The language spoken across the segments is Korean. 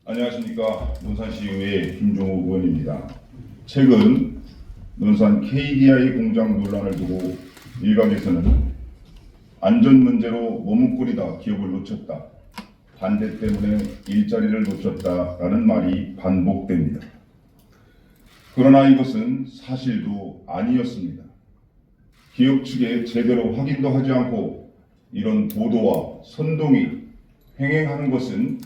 안녕하십니까. 논산시의회 김종욱 의원입니다. 최근 논산 KDI 공장 논란을 두고 일각에서는 안전 문제로 머뭇거리다 기업을 놓쳤다, 반대 때문에 일자리를 놓쳤다라는 말이 반복됩니다. 그러나 이것은 사실도 아니었습니다. 기업 측에 제대로 확인도 하지 않고 이런 보도와 선동이 횡행하는 것은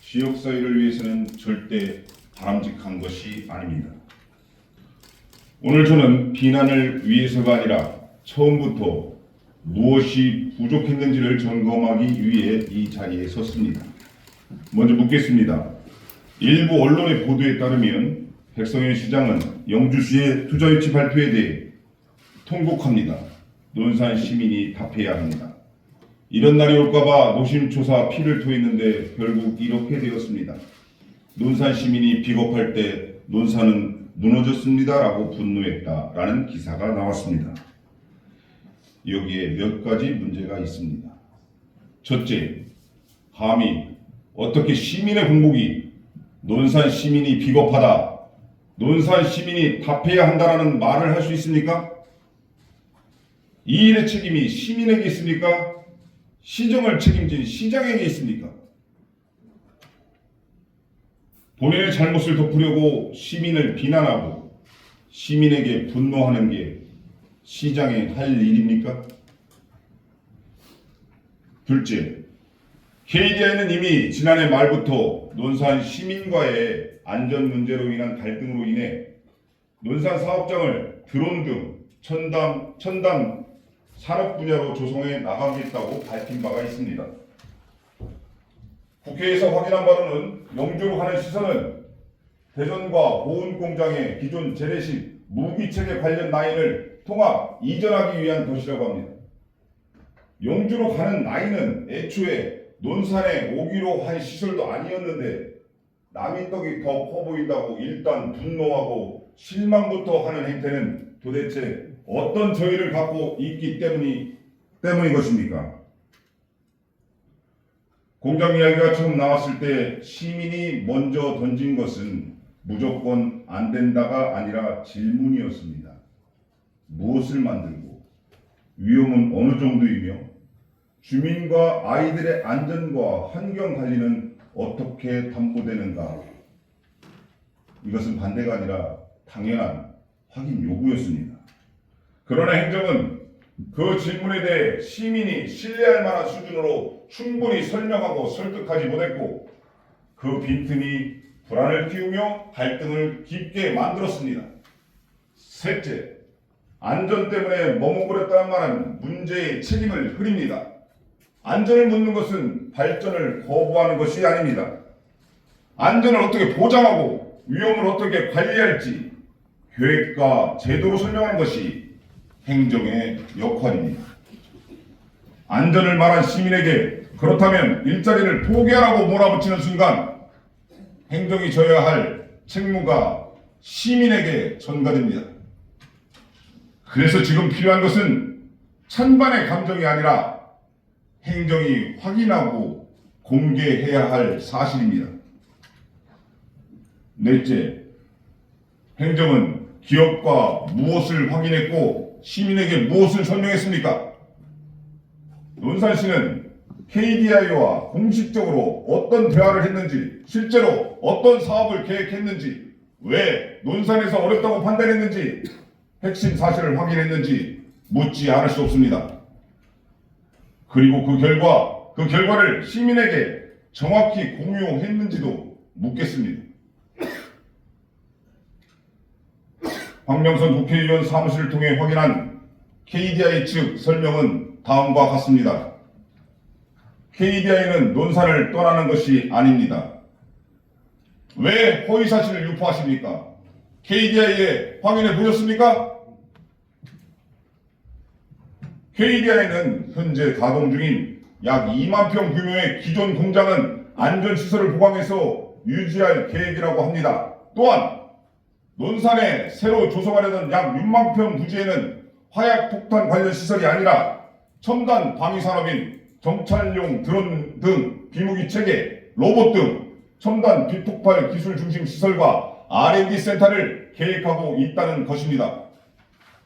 지역사회를 위해서는 절대 바람직한 것이 아닙니다. 오늘 저는 비난을 위해서가 아니라 처음부터 무엇이 부족했는지를 점검하기 위해 이 자리에 섰습니다. 먼저 묻겠습니다. 일부 언론의 보도에 따르면 백성현 시장은 영주시의 투자유치 발표에 대해 통곡합니다. 논산 시민이 답해야 합니다. 이런 날이 올까봐 노심초사 피를 토했는데 결국 이렇게 되었습니다. 논산 시민이 비겁할 때 논산은 무너졌습니다라고 분노했다라는 기사가 나왔습니다. 여기에 몇 가지 문제가 있습니다. 첫째, 감히 어떻게 시민의 공복이 논산 시민이 비겁하다, 논산 시민이 답해야 한다라는 말을 할 수 있습니까? 이 일의 책임이 시민에게 있습니까? 시정을 책임진 시장에게 있습니까? 본인의 잘못을 덮으려고 시민을 비난하고 시민에게 분노하는 게 시장의 할 일입니까? 둘째, KDI는 이미 지난해 말부터 논산 시민과의 안전 문제로 인한 갈등으로 인해 논산 사업장을 드론 등 첨단 산업 분야로 조성해 나가겠다고 밝힌 바가 있습니다. 국회에서 확인한 바로는 영주로 가는 시설은 대전과 보은 공장의 기존 재래식 무기체계 관련 라인을 통합 이전하기 위한 것이라고 합니다. 영주로 가는 라인은 애초에 논산에 오기로 한 시설도 아니었는데 남의 떡이 더 커 보인다고 일단 분노하고 실망부터 하는 행태는 도대체 어떤 저희를 갖고 있기 때문인 것입니까? 공장 이야기가 처음 나왔을 때 시민이 먼저 던진 것은 무조건 안 된다가 아니라 질문이었습니다. 무엇을 만들고 위험은 어느 정도이며 주민과 아이들의 안전과 환경 관리는 어떻게 담보되는가? 이것은 반대가 아니라 당연한 확인 요구였습니다. 그러나 행정은 그 질문에 대해 시민이 신뢰할 만한 수준으로 충분히 설명하고 설득하지 못했고 그 빈틈이 불안을 키우며 갈등을 깊게 만들었습니다. 셋째, 안전 때문에 머뭇거렸다는 말은 문제의 책임을 흐립니다. 안전을 묻는 것은 발전을 거부하는 것이 아닙니다. 안전을 어떻게 보장하고 위험을 어떻게 관리할지 계획과 제도로 설명하는 것이 행정의 역할입니다. 안전을 말한 시민에게 그렇다면 일자리를 포기하라고 몰아붙이는 순간 행정이 져야 할 책무가 시민에게 전가됩니다. 그래서 지금 필요한 것은 찬반의 감정이 아니라 행정이 확인하고 공개해야 할 사실입니다. 넷째, 행정은 기업과 무엇을 확인했고 시민에게 무엇을 설명했습니까? 논산시는 KDI와 공식적으로 어떤 대화를 했는지, 실제로 어떤 사업을 계획했는지, 왜 논산에서 어렵다고 판단했는지, 핵심 사실을 확인했는지 묻지 않을 수 없습니다. 그리고 그 결과를 시민에게 정확히 공유했는지도 묻겠습니다. 황명선 국회의원 사무실을 통해 확인한 KDI 측 설명은 다음과 같습니다. KDI는 논산을 떠나는 것이 아닙니다. 왜 허위사실을 유포하십니까? KDI에 확인해 보셨습니까? KDI는 현재 가동 중인 약 2만 평 규모의 기존 공장은 안전시설을 보강해서 유지할 계획이라고 합니다. 또한 논산에 새로 조성하려던 약 6만 평 부지에는 화약폭탄 관련 시설이 아니라 첨단 방위산업인 정찰용 드론 등 비무기 체계, 로봇 등 첨단 비폭발 기술 중심 시설과 R&D 센터를 계획하고 있다는 것입니다.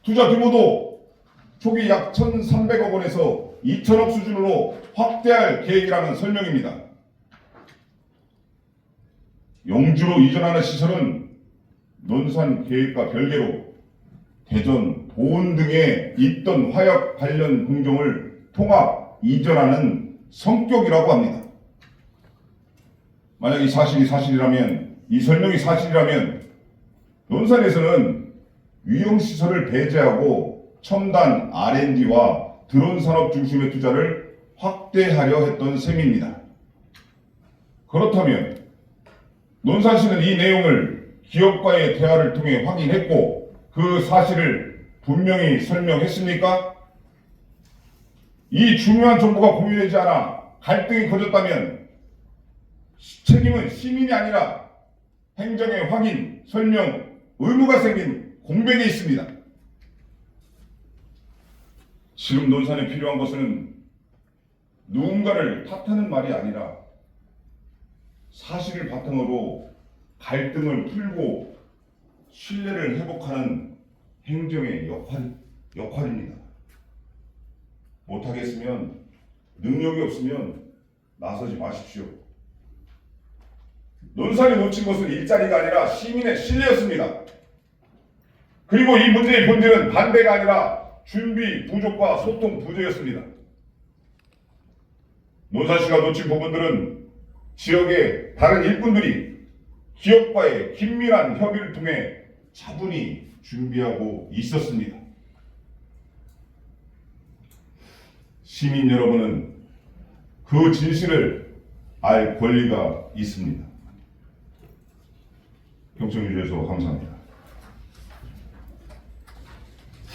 투자 규모도 초기 약 1,300억 원에서 2천억 수준으로 확대할 계획이라는 설명입니다. 영주로 이전하는 시설은 논산 계획과 별개로 대전, 보은 등에 있던 화약 관련 공정을 통합 이전하는 성격이라고 합니다. 만약 이 사실이 사실이라면, 이 설명이 사실이라면 논산에서는 위험시설을 배제하고 첨단 R&D와 드론 산업 중심의 투자를 확대하려 했던 셈입니다. 그렇다면 논산시는 이 내용을 기업과의 대화를 통해 확인했고 그 사실을 분명히 설명했습니까? 이 중요한 정보가 공유되지 않아 갈등이 커졌다면 책임은 시민이 아니라 행정의 확인, 설명, 의무가 생긴 공백에 있습니다. 지금 논산에 필요한 것은 누군가를 탓하는 말이 아니라 사실을 바탕으로 갈등을 풀고 신뢰를 회복하는 행정의 역할입니다. 못하겠으면, 능력이 없으면 나서지 마십시오. 논산이 놓친 것은 일자리가 아니라 시민의 신뢰였습니다. 그리고 이 문제의 본질은 반대가 아니라 준비 부족과 소통 부재였습니다. 논산시가 놓친 부분들은 지역의 다른 일꾼들이 기업과의 긴밀한 협의를 통해 차분히 준비하고 있었습니다. 시민 여러분은 그 진실을 알 권리가 있습니다. 경청해 주셔서 감사합니다.